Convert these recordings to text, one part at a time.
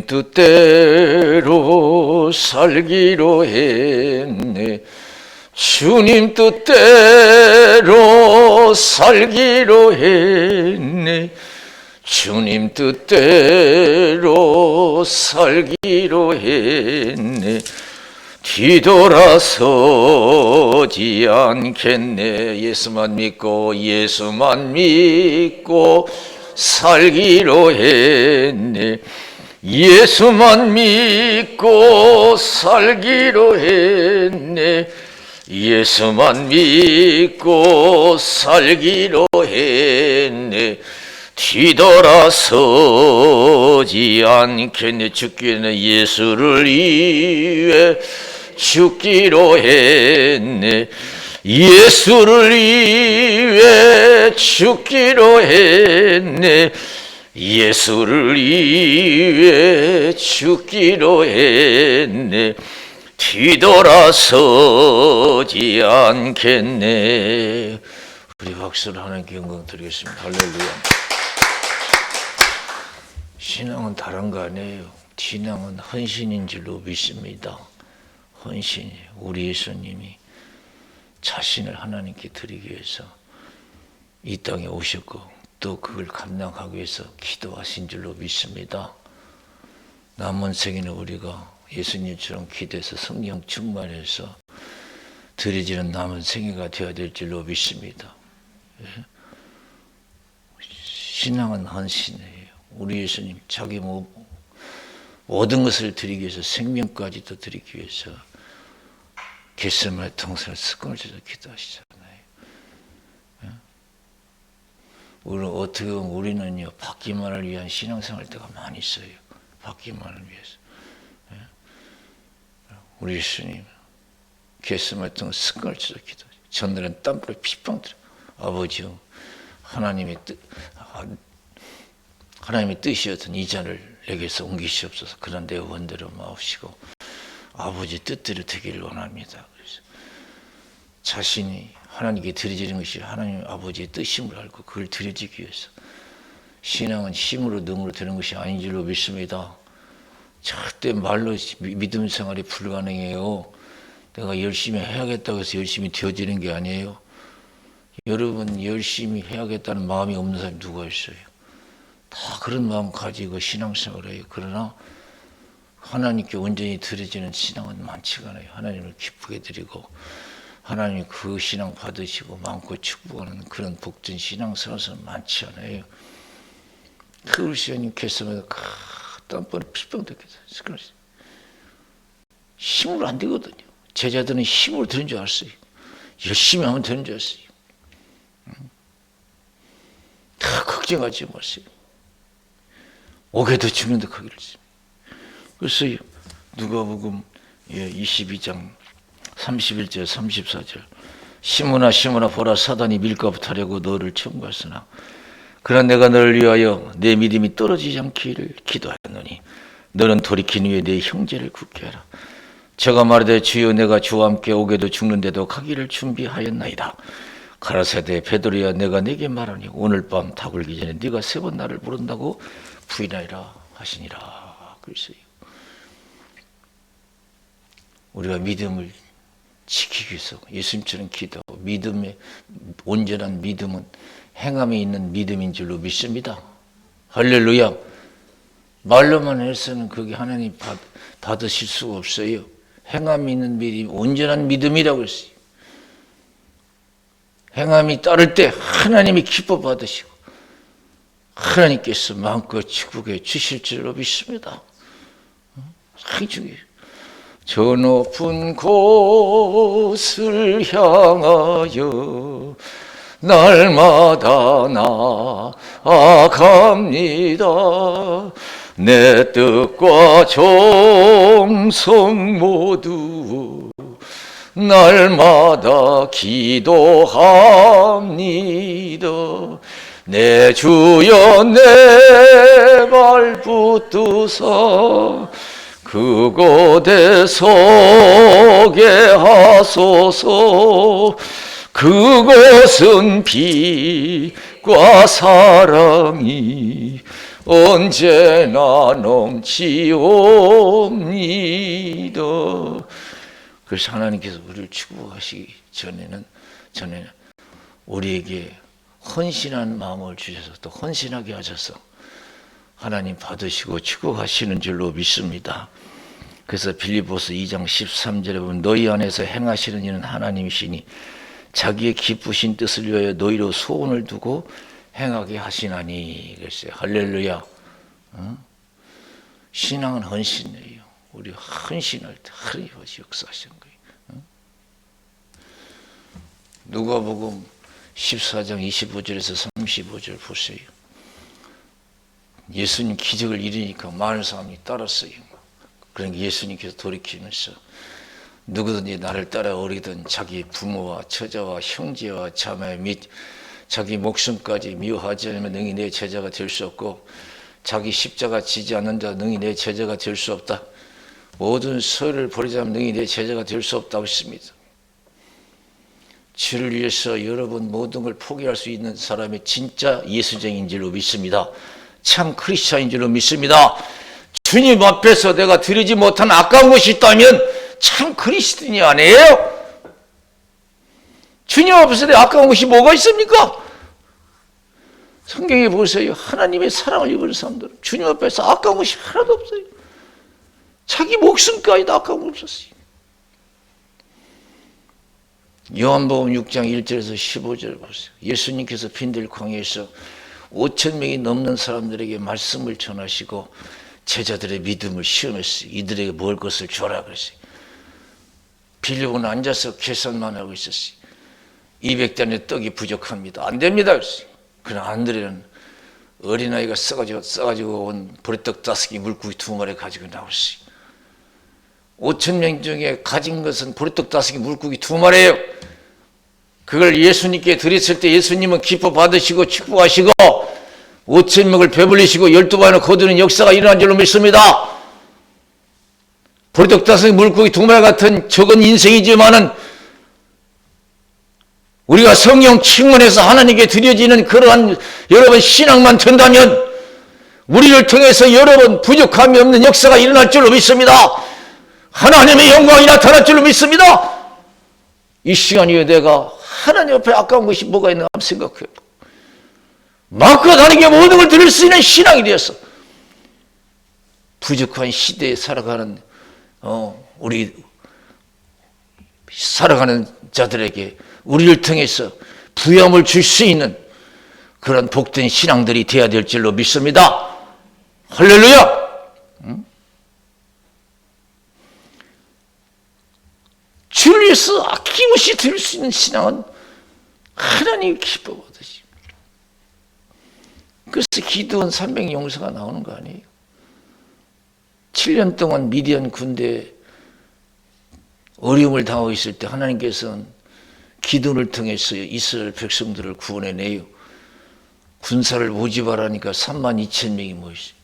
뜻대로 살기로 했네. 주님 뜻대로 살기로 했네. 주님 뜻대로 살기로 했네. 뒤돌아서지 않겠네. 예수만 믿고 살기로 했네. 예수만 믿고 살기로 했네. 예수만 믿고 살기로 했네. 뒤돌아서지 않겠네. 죽기는 예수를 위해 죽기로 했네. 예수를 위해 죽기로 했네. 예수를 위해 죽기로 했네. 뒤돌아서지 않겠네. 우리 박수를 하나님께 영광 드리겠습니다. 할렐루야. 신앙은 다른 거 아니에요. 신앙은 헌신인 줄로 믿습니다. 헌신이 우리 예수님이 자신을 하나님께 드리기 위해서 이 땅에 오셨고 또 그걸 감당하기 위해서 기도하신 줄로 믿습니다. 남은 생에는 우리가 예수님처럼 기도해서 성령 충만해서 드려지는 남은 생애가 되어야 될 줄로 믿습니다. 신앙은 헌신이에요. 우리 예수님 자기 모든 것을 드리기 위해서 생명까지도 드리기 위해서 겟세마네 동산을 습관을 쳐서 기도하시잖아요. 어떻게 보면 우리는요, 받기만을 위한 신앙생활 때가 많이 있어요. 받기만을 위해서. 우리 예수님 겟세마네 동산 습관을 쳐서 기도하시죠. 전날은 땀불에 핏방 들어. 아버지요, 하나님의 뜻이었던 이 잔을 내게서 옮기시옵소서. 그런 내 원대로 마옵시고 아버지 뜻대로 되기를 원합니다. 그래서 자신이 하나님께 드려지는 것이 하나님 아버지의 뜻임을 알고 그걸 드려지기 위해서 신앙은 힘으로 능으로 되는 것이 아닌 줄로 믿습니다. 절대 말로 믿음 생활이 불가능해요. 내가 열심히 해야겠다고 해서 열심히 되어지는 게 아니에요. 여러분 열심히 해야겠다는 마음이 없는 사람이 누가 있어요? 다 그런 마음 가지고 신앙생활을 해요. 그러나 하나님께 온전히 드려지는 신앙은 많지가 않아요. 하나님을 기쁘게 드리고 하나님이 그 신앙 받으시고 마음껏 축복하는 그런 복된 신앙생활은 많지 않아요. 그 시간님 겟세마네 땀벌에 핏병 듣겠어요. 힘으로 안 되거든요. 제자들은 힘으로 되는 줄 알았어요. 열심히 하면 되는 줄 알았어요. 다 걱정하지 마세요. 오게도 죽는데 거기를 그래서 누가복음 22장 31절 34절 시므나 보라 사단이 밀가부터 하려고 너를 청구하으나 그러나 내가 너를 위하여 내 믿음이 떨어지지 않기를 기도하였노니 너는 돌이킨 후에 내 형제를 굳게 하라. 저가 말하되 주여 내가 주와 함께 오게도 죽는데도 가기를 준비하였나이다. 가라사대 베드로야 내가 네게 말하니 오늘 밤 다 굴기 전에 네가 3번 나를 부른다고 부인하리라 하시니라. 그랬어요. 우리가 믿음을 지키기 위해서 예수님처럼 기도하고 믿음의 온전한 믿음은 행함에 있는 믿음인 줄로 믿습니다. 할렐루야. 말로만 해서는 그게 하나님 받으실 수가 없어요. 행함이 있는 믿음, 온전한 믿음이라고 했어요. 행함이 따를 때 하나님이 기뻐 받으시고 하나님께서 마음껏 축복해 주실 줄로 믿습니다. 상당히 중요해요. 저 높은 곳을 향하여 날마다 나아갑니다. 내 뜻과 정성 모두 날마다 기도합니다. 내 주여 내 발 붙드사 그곳에 서게 하소서. 그곳은 빛과 사랑이 언제나 넘치옵니다. 그래서 하나님께서 우리를 축복하시기 전에는 우리에게 헌신한 마음을 주셔서 또 헌신하게 하셔서 하나님 받으시고 축복하시는 줄로 믿습니다. 그래서 빌립보서 2장 13절에 보면 너희 안에서 행하시는 이는 하나님이시니 자기의 기쁘신 뜻을 위하여 너희로 소원을 두고 행하게 하시나니. 그랬어요. 할렐루야. 신앙은 헌신이에요. 우리 헌신할 때 하나님이 역사하시는 거예요. 누가복음 14장 25절에서 35절 보세요. 예수님 기적을 이루니까 많은 사람이 따랐어요. 그러니까 예수님께서 돌이키면서 누구든지 나를 따라오리든 자기 부모와 처자와 형제와 자매 및 자기 목숨까지 미워하지 않으면 능히 내 제자가 될 수 없고 자기 십자가 지지 않는 자 능히 내 제자가 될 수 없다. 모든 소유를 버리자면 능히 내 제자가 될 수 없다고 했습니다. 주를 위해서 여러분 모든 걸 포기할 수 있는 사람이 진짜 예수쟁인 줄로 믿습니다. 참 크리스찬인 줄로 믿습니다. 주님 앞에서 내가 드리지 못한 아까운 것이 있다면 참 그리스도인이 아니에요. 주님 앞에서 내 아까운 것이 뭐가 있습니까? 성경에 보세요. 하나님의 사랑을 입은 사람들은 주님 앞에서 아까운 것이 하나도 없어요. 자기 목숨까지도 아까운 거 없었어요. 요한복음 6장 1절에서 15절 보세요. 예수님께서 빈들 광야에서 5,000명이 넘는 사람들에게 말씀을 전하시고 제자들의 믿음을 시험했어요. 이들에게 먹을 것을 줘라 그랬어요. 빌립은 앉아서 계산만 하고 있었어요. 200단의 떡이 부족합니다. 안 됩니다 그랬어요. 그러나 안드레는 어린아이가 써가지고 온 보리떡 5개 물고기 2마리 가지고 나왔어요. 5,000명 중에 가진 것은 보리떡 5개 물고기 2마리예요. 그걸 예수님께 드렸을 때 예수님은 기뻐 받으시고 축복하시고 5,000명을 배불리시고 12번을 거두는 역사가 일어난 줄로 믿습니다. 보리떡 5개 물고기 2마리 같은 적은 인생이지만은 우리가 성령 충만해서 하나님께 드려지는 그러한 여러분 신앙만 된다면 우리를 통해서 여러분 부족함이 없는 역사가 일어날 줄로 믿습니다. 하나님의 영광이 나타날 줄로 믿습니다. 이 시간에 내가 하나님 앞에 아까운 것이 뭐가 있나 한번 생각해요. 마음껏 하나님께 모든 걸 드릴 수 있는 신앙이 되어서 부족한 시대에 살아가는 우리 살아가는 자들에게 우리를 통해서 부여함을 줄 수 있는 그런 복된 신앙들이 되어야 될 줄로 믿습니다. 할렐루야. 주를 위해서 아낌없이 드릴 수 있는 신앙은 하나님이 기뻐 받으십니다. 그래서 기드온 300 용사가 나오는 거 아니에요. 7년 동안 미디안 군대에 어려움을 당하고 있을 때 하나님께서는 기드온을 통해서 이스라엘 백성들을 구원해내요. 군사를 모집하라니까 32,000명이 모였어요.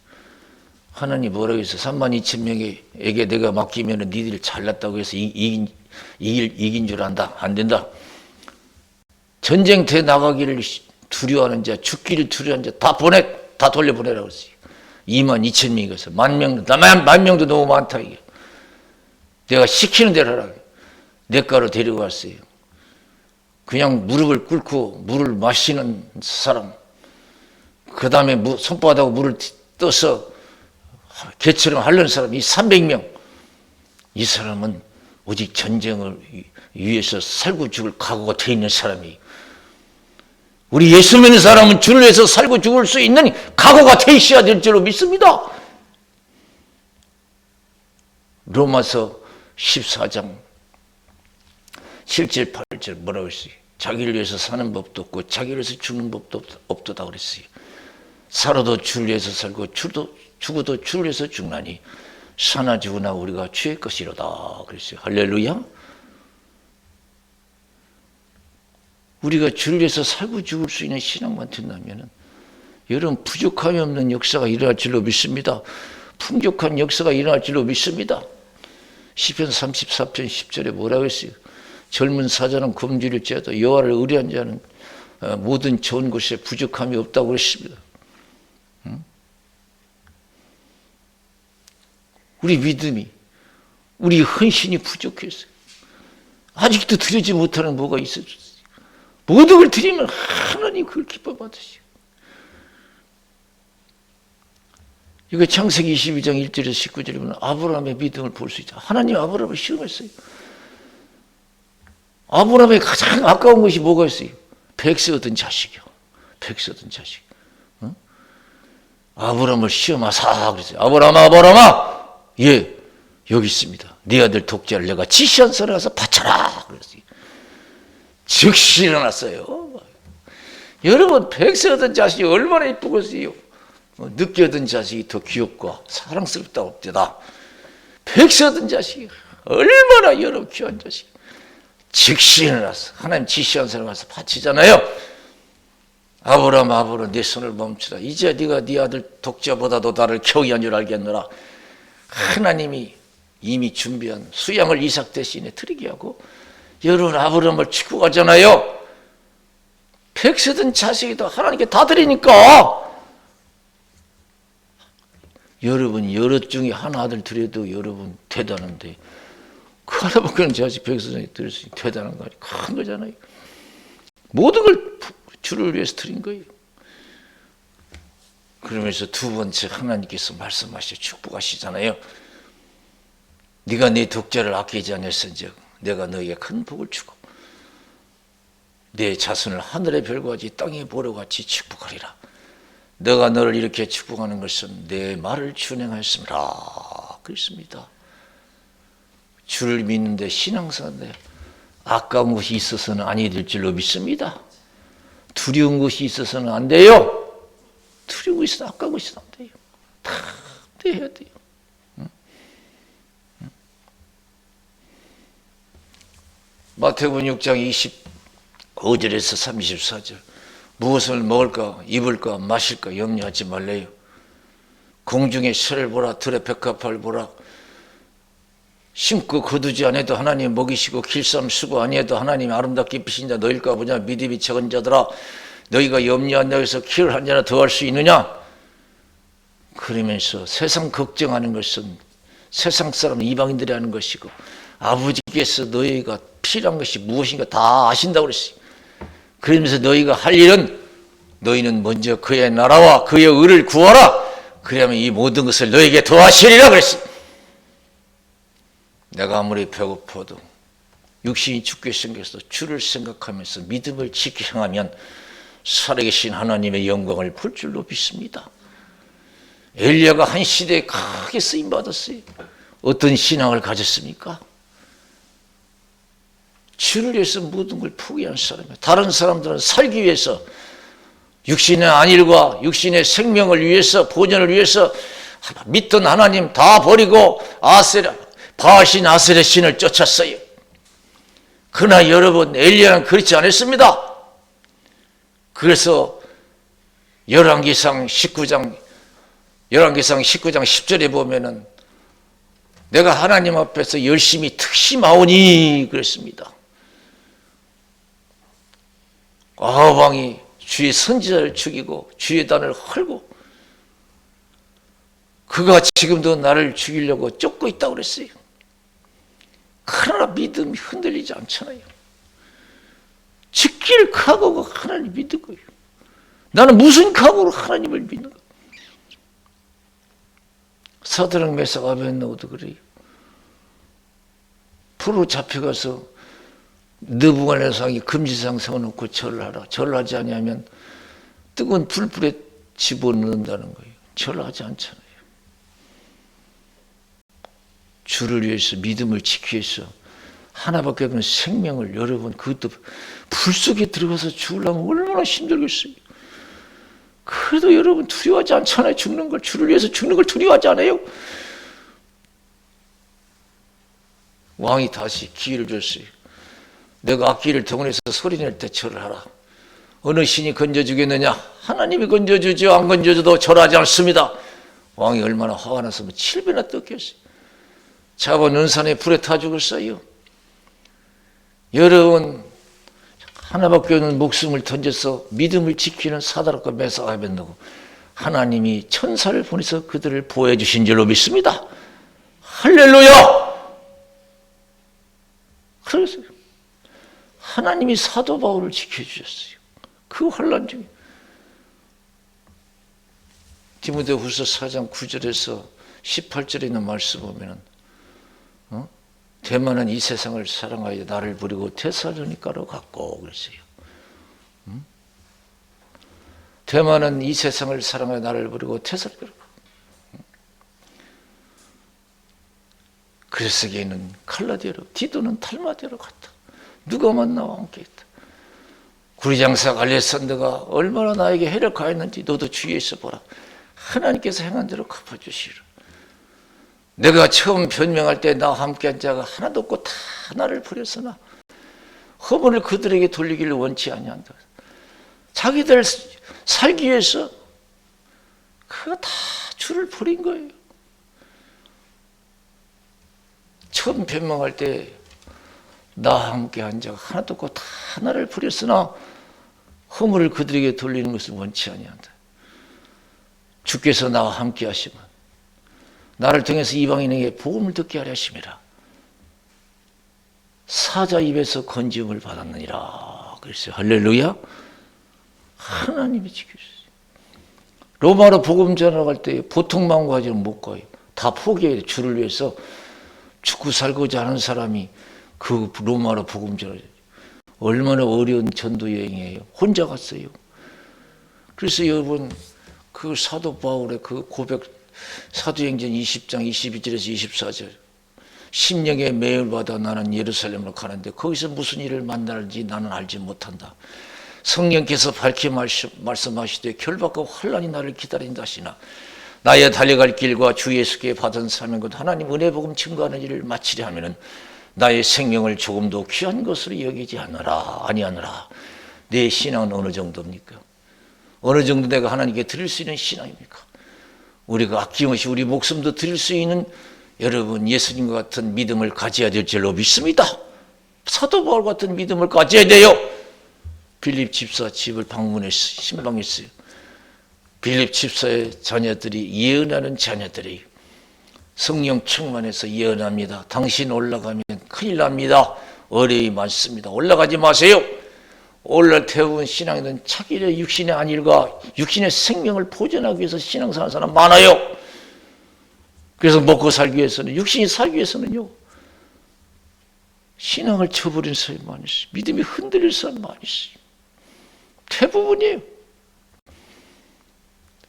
하나님 뭐라고 해서 32,000명에게 내가 맡기면 니들이 잘났다고 해서 이긴 줄 안다. 안 된다. 전쟁터에 나가기를 두려워하는 자, 죽기를 두려워하는 자 다 돌려보내라고 했어요. 22,000명이 가서 만 명도 너무 많다 이게. 내가 시키는 대로 하라고. 냇가로 데리고 왔어요. 그냥 무릎을 꿇고 물을 마시는 사람, 그 다음에 손바닥으로 물을 떠서 개처럼 하려는 사람, 이 300명. 이 사람은 오직 전쟁을 위해서 살고 죽을 각오가 돼 있는 사람이에요. 우리 예수 믿는 사람은 주를 위해서 살고 죽을 수 있는 각오가 돼 있어야 될 줄로 믿습니다. 로마서 14장 7절 8절 뭐라고 했어요? 자기를 위해서 사는 법도 없고 자기를 위해서 죽는 법도 없도다 그랬어요. 살아도 주를 위해서 살고 죽어도 주를 위해서 죽나니 사나 죽으나 우리가 주의 것이로다 그랬어요. 할렐루야. 우리가 주를 위해서 살고 죽을 수 있는 신앙만 된다면 여러분 부족함이 없는 역사가 일어날 줄로 믿습니다. 풍족한 역사가 일어날 줄로 믿습니다. 시편 34편 10절에 뭐라고 했어요? 젊은 사자는 굶주릴지라도 여호와를 의뢰한 자는 모든 좋은 곳에 부족함이 없다고 그랬습니다. 우리 믿음이, 우리 헌신이 부족했어요. 아직도 드리지 못하는 뭐가 있었어요. 모든 걸 드리면 하나님 그걸 기뻐 받으시고. 이거 창세기 22장 1절에서 19절에 보면 아브라함의 믿음을 볼 수 있다. 하나님 아브라함을 시험했어요. 아브라함의 가장 아까운 것이 뭐가 있어요? 백세 얻은 자식이요. 백세 얻은 자식. 응? 아브라함을 시험하사 그랬어요. 아브라함아, 예, 여기 있습니다. 네 아들 독자를 내가 지시한 산에 가서 바쳐라 그랬어요. 즉시 일어났어요. 여러분, 백세 얻은 자식이 얼마나 이쁘겠어요. 늦게 얻은 자식이 더 귀엽고 사랑스럽다 없대다. 백세 얻은 자식이 얼마나 여러 귀한 자식. 즉시 일어났어. 하나님 지시한 사람 가서 바치잖아요. 아브라함 내 손을 멈추라. 이제 네가 네 아들 독자보다도 나를 경외한 줄 알겠노라. 하나님이 이미 준비한 수양을 이삭 대신에 드리게 하고 여러분 아브라함을 축복하잖아요. 백세든 자식이다 하나님께 다 드리니까 여러분 여럿 중에 하나 아들 드려도 여러분 대단한데 그 하나밖에 자식 백세든이 드릴 수 있는 대단한 거 아니에요. 큰 거잖아요. 모든 걸 주를 위해서 드린 거예요. 그러면서 두 번째 하나님께서 말씀하시고 축복하시잖아요. 네가 네 독자를 아끼지 않았은즉 내가 너에게 큰 복을 주고 내 자손을 하늘의 별과 같이 땅의 보로 같이 축복하리라. 내가 너를 이렇게 축복하는 것은 내 말을 준행하였습니다. 그렇습니다. 주를 믿는데 신앙사인데 아까운 것이 있어서는 아니 될 줄로 믿습니다. 두려운 것이 있어서는 안 돼요. 두려운 것이 있어서 아까운 것이 안 돼요. 다 해야 돼요. 마태복음 6장 25절에서 34절 무엇을 먹을까 입을까 마실까 염려하지 말래요. 공중의 새를 보라 들의 백합화를 보라 심고 거두지 않아도 하나님 먹이시고 길쌈 수고 아니해도 하나님 아름답게 입히신 자 너일까 보냐. 믿음이 적은 자들아 너희가 염려한다고 해서 키를 한 자나 더 할 수 있느냐. 그러면서 세상 걱정하는 것은 세상 사람 이방인들이 하는 것이고 아버지께서 너희가 필요한 것이 무엇인가 다 아신다고 그랬어요. 그러면서 너희가 할 일은 너희는 먼저 그의 나라와 그의 의를 구하라. 그러면 이 모든 것을 너희에게 더하시리라 그랬어요. 내가 아무리 배고파도 육신이 죽게 생겨서 주를 생각하면서 믿음을 지켜 행하면 살아계신 하나님의 영광을 볼 줄로 믿습니다. 엘리야가 한 시대에 크게 쓰임받았어요. 어떤 신앙을 가졌습니까? 주를 위해서 모든 걸 포기한 사람이에요. 다른 사람들은 살기 위해서 육신의 안일과 육신의 생명을 위해서 본연을 위해서 믿던 하나님 다 버리고 바하신 아세라 신을 쫓았어요. 그러나 여러분 엘리야는 그렇지 않았습니다. 그래서 열왕기상 19장 10절에 보면은 내가 하나님 앞에서 열심히 특심하오니 그랬습니다. 아합 왕이 주의 선지자를 죽이고 주의 단을 헐고 그가 지금도 나를 죽이려고 쫓고 있다고 그랬어요. 그러나 믿음이 흔들리지 않잖아요. 지킬 각오가 하나님 믿는 거예요. 나는 무슨 각오로 하나님을 믿는 거예요. 사드락 메삭 아벤노고도 그래요. 불로 잡혀가서 느부갓네살이 금지상 세워놓고 절을 하라. 절하지 않으면 뜨거운 불불에 집어넣는다는 거예요. 절하지 않잖아요. 주를 위해서 믿음을 지키기 위해서 하나밖에 없는 생명을 여러분 그것도 불 속에 들어가서 죽으려면 얼마나 힘들겠어요. 그래도 여러분 두려워하지 않잖아요. 죽는 걸. 주를 위해서 죽는 걸 두려워하지 않아요. 왕이 다시 기회를 줬어요. 내가 악기를 동원해서 소리낼 때 절을 하라. 어느 신이 건져주겠느냐. 하나님이 건져주죠. 안 건져줘도 절하지 않습니다. 왕이 얼마나 화가 났으면 7배나 떴겠어요. 잡아 눈산에 불에 타 죽었어요. 여러분 하나밖에 없는 목숨을 던져서 믿음을 지키는 사드락과 메삭 아벤노고 하나님이 천사를 보내서 그들을 보호해 주신 줄로 믿습니다. 할렐루야! 그래서 하나님이 사도 바울을 지켜주셨어요. 그 환난 중에. 디모데후서 4장 9절에서 18절에 있는 말씀 보면은 대만은 이 세상을 사랑하여 나를 버리고 데살로니가로 갔고 그랬어요. 대만은 이 세상을 사랑하여 나를 버리고 데살로니가로 갔고. 그레스게는 칼라디아로, 디도는 달마디아로 갔다. 누가 만나와 함께했다. 구리장사 알레산더가 얼마나 나에게 해를 가했는지 너도 주위에서 보라. 하나님께서 행한 대로 갚아주시리라. 내가 처음 변명할 때 나와 함께한 자가 하나도 없고 다 나를 버렸으나 허물을 그들에게 돌리기를 원치 아니한다. 자기들 살기 위해서 그거 다 주를 버린 거예요. 처음 변명할 때 나와 함께한 자가 하나도 없고 다 나를 버렸으나 허물을 그들에게 돌리는 것을 원치 아니한다. 주께서 나와 함께 하시면 나를 통해서 이방인에게 복음을 듣게 하려 하심이라. 사자 입에서 건지음을 받았느니라. 그랬어요. 할렐루야. 하나님이 지켜주세요. 로마로 복음 전하러 갈 때 보통 마음 가지고는 못 가요. 다 포기해요. 주를 위해서 죽고 살고자 하는 사람이 그 로마로 복음 전하죠. 얼마나 어려운 전도 여행이에요. 혼자 갔어요. 그래서 여러분 그 사도 바울의 그 고백, 사도행전 20장 22절에서 24절, 심령의 매를 받아 나는 예루살렘으로 가는데 거기서 무슨 일을 만날지 나는 알지 못한다. 성령께서 밝히 말씀하시되 결박과 환난이 나를 기다린다 하시나 나의 달려갈 길과 주 예수께 받은 사명과 하나님 은혜 복음 증거하는 일을 마치려 하면은 나의 생명을 조금도 귀한 것으로 여기지 아니하노라. 내 신앙은 어느 정도입니까? 어느 정도 내가 하나님께 드릴 수 있는 신앙입니까? 우리가 아낌없이 우리 목숨도 드릴 수 있는 여러분 예수님과 같은 믿음을 가져야 될 줄로 믿습니다. 사도 바울 같은 믿음을 가져야 돼요. 빌립 집사 집을 방문했어요. 신방했어요. 빌립 집사의 자녀들이 예언하는 자녀들이 성령 충만해서 예언합니다. 당신 올라가면 큰일 납니다. 어려움이 많습니다. 올라가지 마세요. 오늘날 대부분 신앙에는 자기의 육신의 안일과 육신의 생명을 보존하기 위해서 신앙생활하는 사람 많아요. 그래서 먹고 살기 위해서는, 육신이 살기 위해서는요, 신앙을 쳐버린 사람이 많이 있어요. 믿음이 흔들릴 사람이 많이 있어요. 대부분이에요.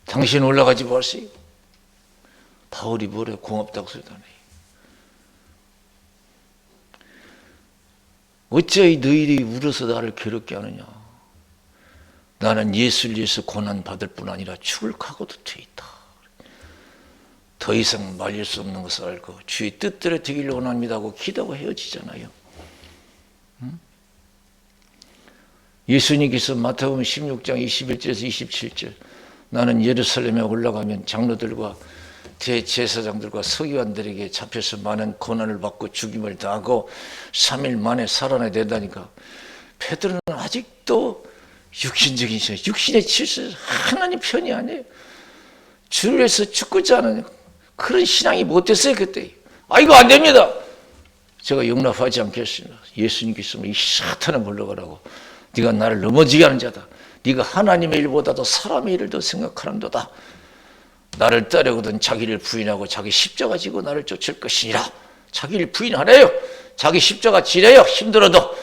당신 올라가지 마세요. 바울이 뭐래요? 고맙다고 소리하네. 어찌하여 너희들이 울어서 나를 괴롭게 하느냐. 나는 예수를 위해서 고난받을 뿐 아니라 죽을 각오도 돼 있다. 더 이상 말릴 수 없는 것을 알고 주의 뜻대로 되기를 원합니다 하고 기도하고 헤어지잖아요. 예수님께서 마태복음 16장 21절에서 27절 나는 예루살렘에 올라가면 장로들과 대제사장들과 서기관들에게 잡혀서 많은 고난을 받고 죽임을 당하고 3일 만에 살아나야 된다니까. 베드로는 아직도 육신적인 신앙, 육신의 질서, 하나님 편이 아니에요. 주를 위해서 죽고자 하는 그런 신앙이 못됐어요 그때. 이거 안 됩니다. 제가 용납하지 않겠습니다. 예수님께서 이 사탄을 물러가라고. 네가 나를 넘어지게 하는 자다. 네가 하나님의 일보다도 사람의 일을 더 생각하는도다. 나를 따르거든 자기를 부인하고 자기 십자가 지고 나를 쫓을 것이니라. 자기를 부인하래요. 자기 십자가 지래요. 힘들어도.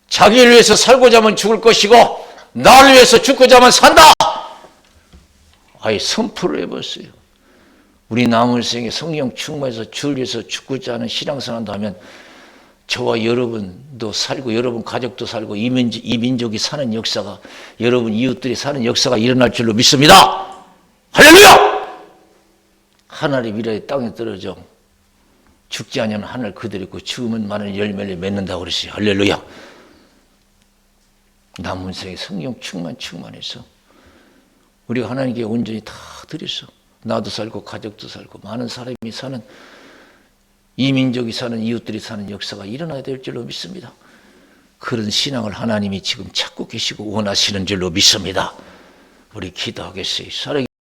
자기를 위해서 살고자 하면 죽을 것이고 나를 위해서 죽고자 하면 산다. 아예 선포를 해봤어요. 우리 남은 생에 성령 충만해서 주를 위해서 죽고자 하는 신앙생활 한다면 저와 여러분도 살고 여러분 가족도 살고 이 민족이 사는 역사가, 여러분 이웃들이 사는 역사가 일어날 줄로 믿습니다. 할렐루야! 하늘의 미라에 땅에 떨어져 죽지 아니하면 하늘 그대로 있고 죽으면 많은 열매를 맺는다고 그랬어요. 할렐루야! 남은 생에 성령 충만해서 우리가 하나님께 온전히 다 드려서 나도 살고 가족도 살고 많은 사람이 사는, 이 민족이 사는, 이웃들이 사는 역사가 일어나야 될 줄로 믿습니다. 그런 신앙을 하나님이 지금 찾고 계시고 원하시는 줄로 믿습니다. 우리 기도하겠어요.